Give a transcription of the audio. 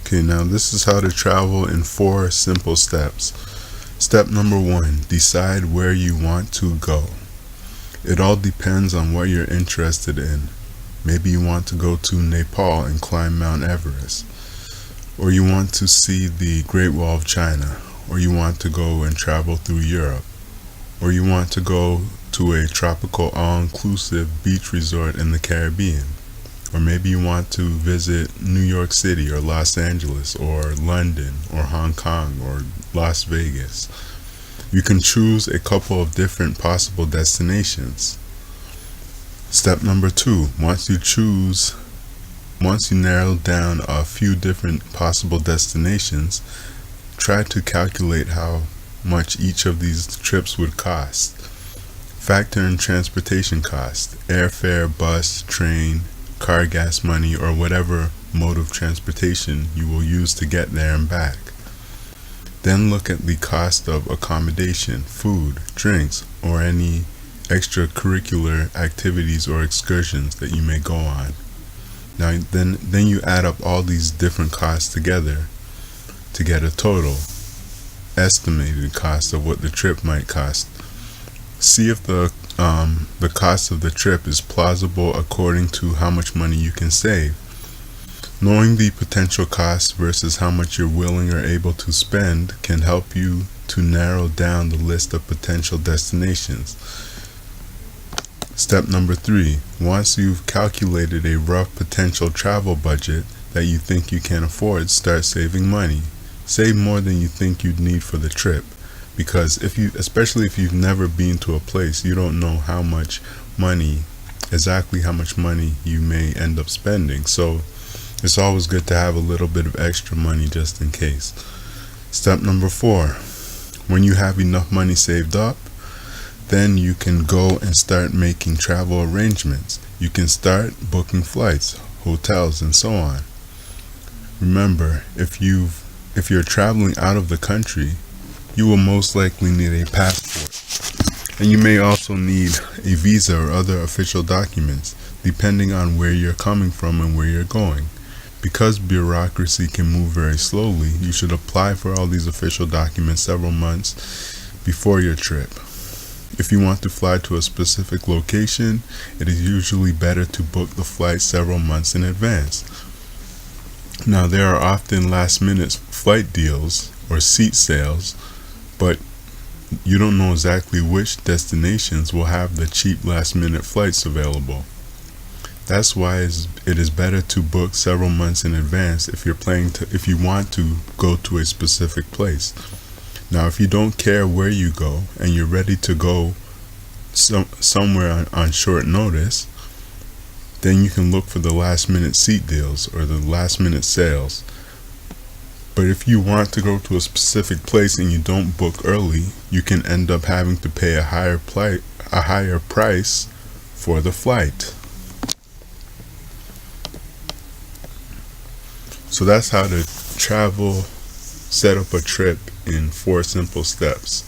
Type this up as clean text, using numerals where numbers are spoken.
Okay, now this is how to travel in 4 simple steps. Step number 1, decide where you want to go. It all depends on what you're interested in. Maybe you want to go to Nepal and climb Mount Everest, or you want to see the Great Wall of China, or you want to go and travel through Europe, or you want to go to a tropical all-inclusive beach resort in the Caribbean. Or maybe you want to visit New York City or Los Angeles or London or Hong Kong or Las Vegas. You can choose a couple of different possible destinations. Step number 2, once you narrow down a few different possible destinations, try to calculate how much each of these trips would cost. Factor in transportation costs, airfare, bus, train, car gas money, or whatever mode of transportation you will use to get there and back. Then look at the cost of accommodation, food, drinks, or any extracurricular activities or excursions that you may go on. Now then you add up all these different costs together to get a total estimated cost of what the trip might cost. See if the cost of the trip is plausible according to how much money you can save. Knowing the potential costs versus how much you're willing or able to spend can help you to narrow down the list of potential destinations. Step number 3, once you've calculated a rough potential travel budget that you think you can afford, start saving money. Save more than you think you'd need for the trip. Because especially if you've never been to a place, you don't know exactly how much money you may end up spending. So it's always good to have a little bit of extra money just in case. Step number 4, when you have enough money saved up, then you can go and start making travel arrangements. You can start booking flights, hotels, and so on. Remember, if you're traveling out of the country, you will most likely need a passport, and you may also need a visa or other official documents, depending on where you're coming from and where you're going. Because bureaucracy can move very slowly, you should apply for all these official documents several months before your trip. If you want to fly to a specific location, it is usually better to book the flight several months in advance. Now, there are often last-minute flight deals or seat sales, but you don't know exactly which destinations will have the cheap last-minute flights available. That's why it is better to book several months in advance if you want to go to a specific place. Now, if you don't care where you go and you're ready to go somewhere on short notice, then you can look for the last-minute seat deals or the last-minute sales. But if you want to go to a specific place and you don't book early, you can end up having to pay a higher price for the flight. So that's how to set up a trip in 4 simple steps.